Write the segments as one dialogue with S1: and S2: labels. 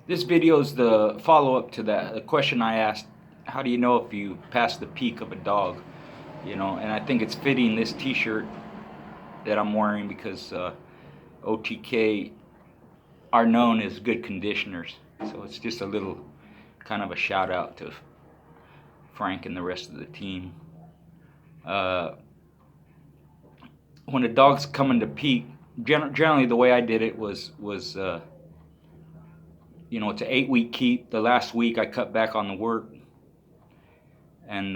S1: This video is the follow-up to the question I asked. How do you know if you passed the peak of a dog? And I think it's fitting this t-shirt that I'm wearing because OTK are known as good conditioners. So it's just a little kind of a shout out to Frank and the rest of the team. When a dog's coming to peak, generally the way I did it was it's an 8-week keep. The last week I cut back on the work, and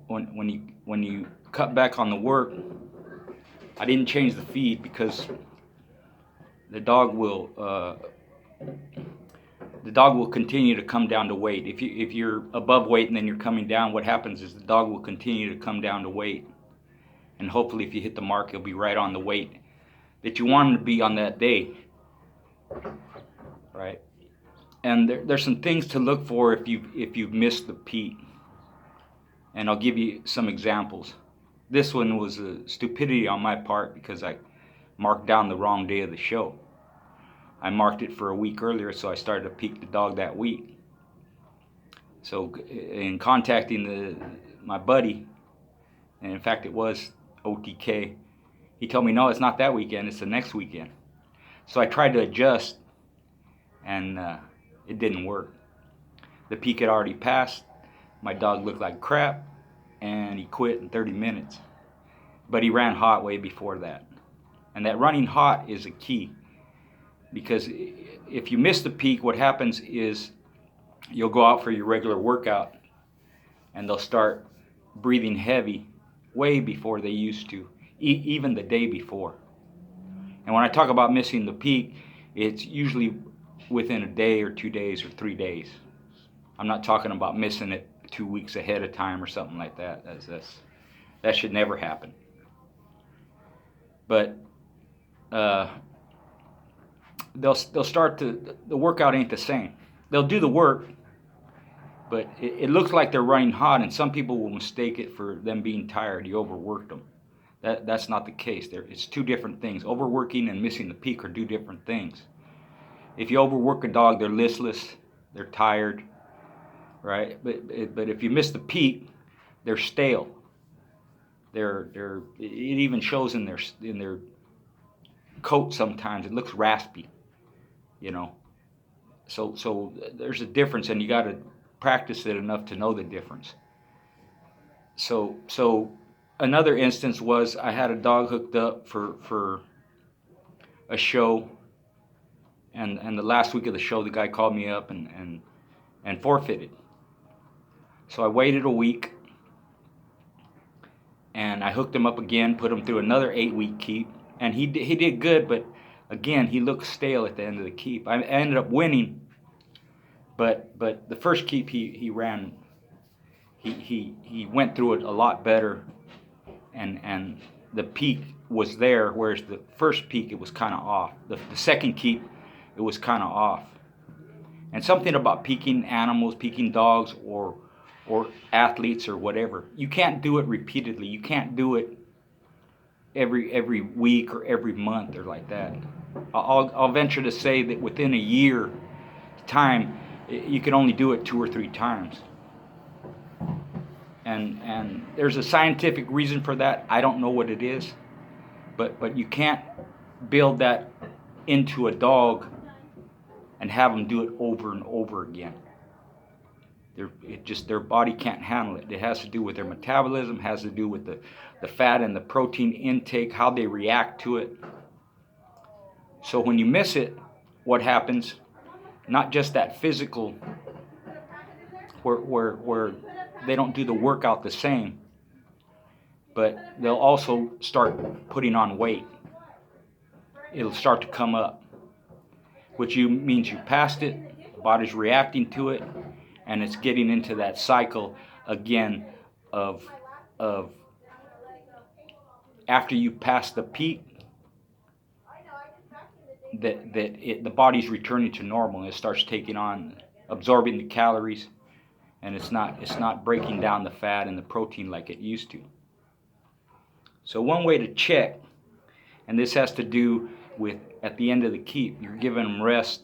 S1: when you cut back on the work, I didn't change the feed because the dog will continue to come down to weight. If you're above weight and then you're coming down, what happens is the dog will continue to come down to weight, and hopefully if you hit the mark, you'll be right on the weight that you want him to be on that day, right? And there's some things to look for if you've missed the peak, and I'll give you some examples. This one was a stupidity on my part because I marked down the wrong day of the show. I marked it for a week earlier, so I started to peak the dog that week. So in contacting my buddy, and in fact it was OTK, he told me, no, it's not that weekend, it's the next weekend. So I tried to adjust, and it didn't work. The peak had already passed. My dog looked like crap, and he quit in 30 minutes. But he ran hot way before that. And that running hot is a key, because if you miss the peak, what happens is you'll go out for your regular workout, and they'll start breathing heavy way before they used to, even the day before. And when I talk about missing the peak, it's usually within a day or 2 days or 3 days. I'm not talking about missing it 2 weeks ahead of time or something like that. That should never happen. But they'll start the workout ain't the same. They'll do the work, but it looks like they're running hot, and some people will mistake it for them being tired. You overworked them. That's not the case. It's two different things. Overworking and missing the peak are two different things. If you overwork a dog, they're listless, they're tired, right? But if you miss the peak, they're stale. It even shows in their coat sometimes. It looks raspy, So there's a difference, and you got to practice it enough to know the difference. So another instance was I had a dog hooked up for a show, and the last week of the show, the guy called me up and forfeited. So I waited a week, and I hooked him up again, put him through another 8-week keep, and he did good, but again, he looked stale at the end of the keep. I ended up winning, but the first keep he ran, he went through it a lot better, and the peak was there, whereas the first peak, it was kind of off. The second keep, it was kind of off. And something about peaking animals, peaking dogs, or athletes or whatever, you can't do it repeatedly. You can't do it every week or every month or like that. I'll venture to say that within a year time, you can only do it 2 or 3 times. And there's a scientific reason for that. I don't know what it is, but you can't build that into a dog and have them do it over and over again. Their body can't handle it. It has to do with their metabolism, has to do with the fat and the protein intake, how they react to it. So when you miss it, what happens? Not just that physical, where they don't do the workout the same, but they'll also start putting on weight. It'll start to come up, which means you passed it, the body's reacting to it, and it's getting into that cycle again of after you pass the peak, the body's returning to normal, and it starts taking on, absorbing the calories, and it's not breaking down the fat and the protein like it used to. So one way to check, and this has to do with at the end of the keep, you're giving them rest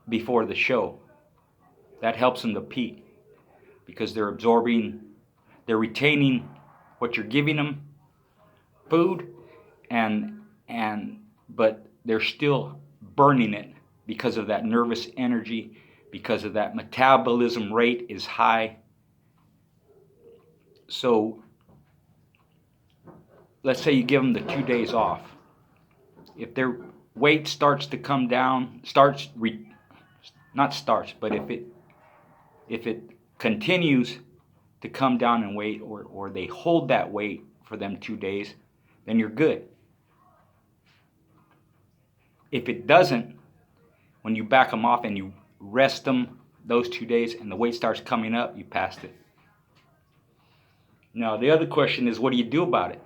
S1: before the show. That helps them to peak because they're absorbing, they're retaining what you're giving them, food, but they're still burning it because of that nervous energy, because of that metabolism rate is high. So let's say you give them the 2 days off. If their weight starts to come down, but if it continues to come down in weight, or they hold that weight for them 2 days, then you're good. If it doesn't, when you back them off and you rest them those 2 days and the weight starts coming up, you passed it. Now, the other question is, what do you do about it?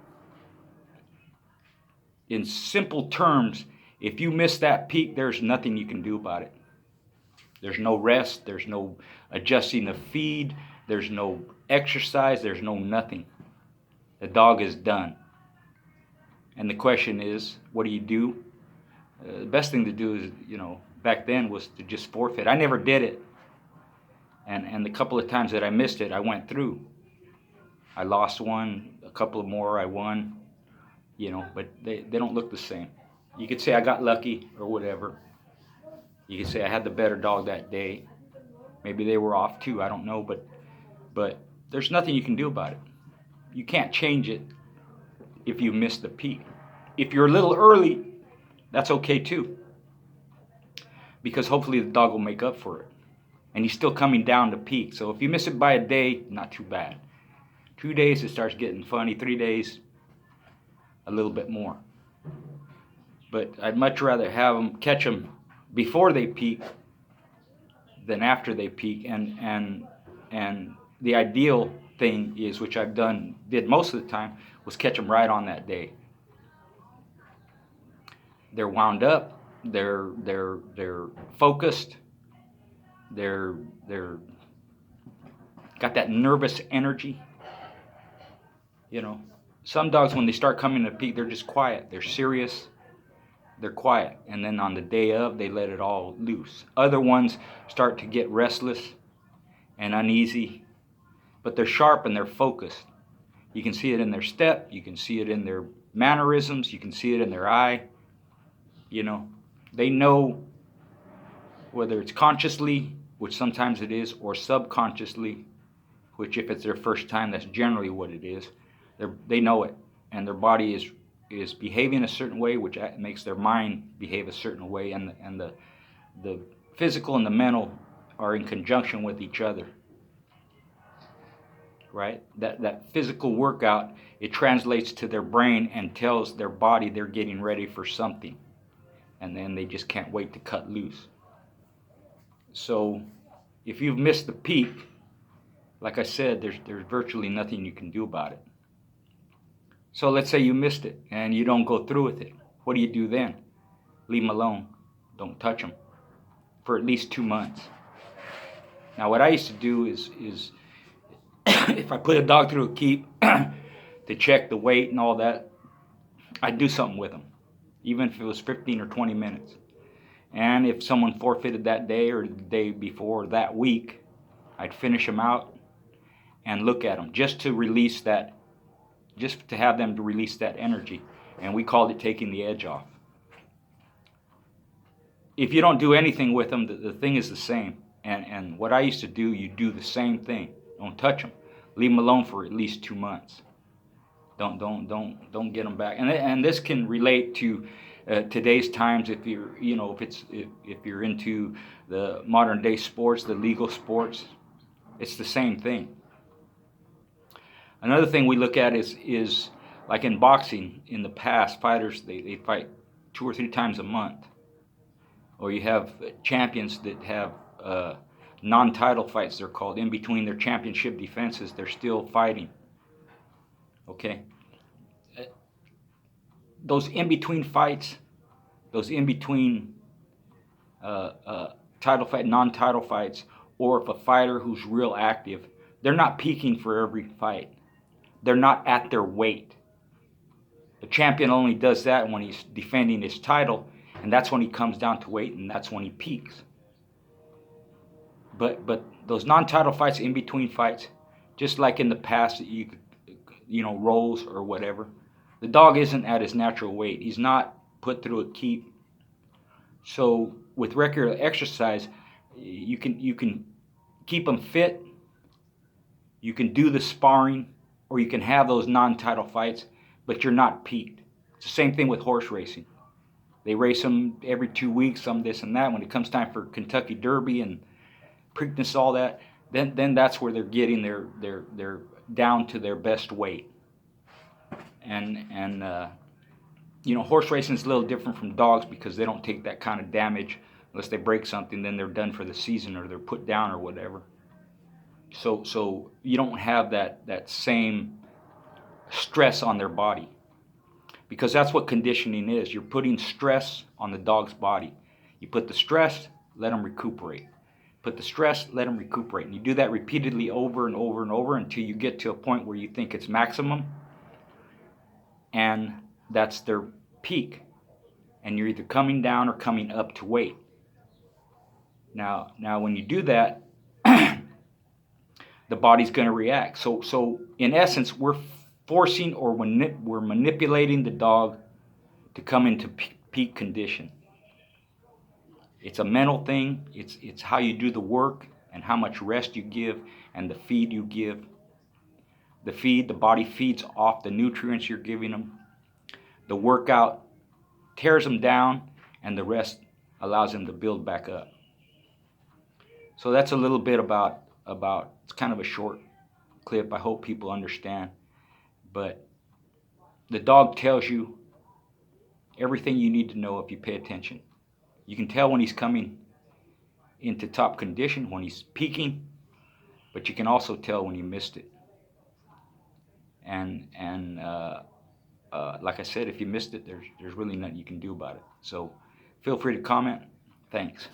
S1: In simple terms, if you miss that peak, there's nothing you can do about it. There's no rest, there's no adjusting the feed, there's no exercise, there's no nothing. The dog is done. And the question is, what do you do? The best thing to do is, back then was to just forfeit. I never did it. And the couple of times that I missed it, I went through. I lost one, a couple of more I won, but they don't look the same. You could say I got lucky or whatever. You could say I had the better dog that day. Maybe they were off too, I don't know, but there's nothing you can do about it. You can't change it if you miss the peak. If you're a little early, that's okay too, because hopefully the dog will make up for it. And he's still coming down to peak. So if you miss it by a day, not too bad. 2 days, it starts getting funny. 3 days, a little bit more. But I'd much rather have them catch them before they peak than after they peak. And the ideal thing is, which I've did most of the time, was catch them right on that day. They're wound up. They're focused. They're got that nervous energy. Some dogs, when they start coming to peak, they're just quiet. They're serious. They're quiet. And then on the day of, they let it all loose. Other ones start to get restless and uneasy, but they're sharp and they're focused. You can see it in their step. You can see it in their mannerisms. You can see it in their eye. They know, whether it's consciously, which sometimes it is, or subconsciously, which if it's their first time, that's generally what it is. They know it, and their body is behaving a certain way, which makes their mind behave a certain way, and the physical and the mental are in conjunction with each other. Right? That physical workout, it translates to their brain and tells their body they're getting ready for something, and then they just can't wait to cut loose. So if you've missed the peak, like I said, there's virtually nothing you can do about it. So let's say you missed it and you don't go through with it. What do you do then? Leave them alone. Don't touch them for at least 2 months. Now, what I used to do is if I put a dog through a keep to check the weight and all that, I'd do something with them, even if it was 15 or 20 minutes. And if someone forfeited that day or the day before, that week, I'd finish them out and look at them just to release that, just to have them to release that energy. And we called it taking the edge off. If you don't do anything with them, the thing is the same. And what I used to do, you do the same thing. Don't touch them. Leave them alone for at least 2 months. Don't get them back. And this can relate to today's times. If you're into the modern day sports, the legal sports, it's the same thing. Another thing we look at is like in boxing. In the past, fighters they fight 2 or 3 times a month, or you have champions that have non-title fights. They're called in between their championship defenses. They're still fighting. Okay. Those in-between fights, those in-between title fight, non-title fights, or if a fighter who's real active, they're not peaking for every fight. They're not at their weight. The champion only does that when he's defending his title, and that's when he comes down to weight, and that's when he peaks. But those non-title fights, in between fights, just like in the past, rolls or whatever, the dog isn't at his natural weight. He's not put through a keep. So with regular exercise, you can keep them fit. You can do the sparring, or you can have those non-title fights, but you're not peaked. It's the same thing with horse racing. They race them every 2 weeks, some this and that. When it comes time for Kentucky Derby and Preakness, all that, then that's where they're getting their down to their best weight. And horse racing is a little different from dogs because they don't take that kind of damage unless they break something. Then they're done for the season, or they're put down or whatever. So you don't have that same stress on their body, because that's what conditioning is. You're putting stress on the dog's body. You put the stress, let them recuperate. Put the stress, let them recuperate. And you do that repeatedly over and over and over until you get to a point where you think it's maximum, and that's their peak. And you're either coming down or coming up to weight. Now when you do that, the body's going to react. So in essence, we're forcing, or we're manipulating the dog to come into peak condition. It's a mental thing. It's how you do the work and how much rest you give and the feed you give. The body feeds off the nutrients you're giving them. The workout tears them down, and the rest allows them to build back up. So that's a little bit about it's kind of a short clip. I hope people understand. But the dog tells you everything you need to know if you pay attention. You can tell when he's coming into top condition, when he's peaking, but you can also tell when you missed it. And like I said, if you missed it, there's really nothing you can do about it. So feel free to comment. Thanks.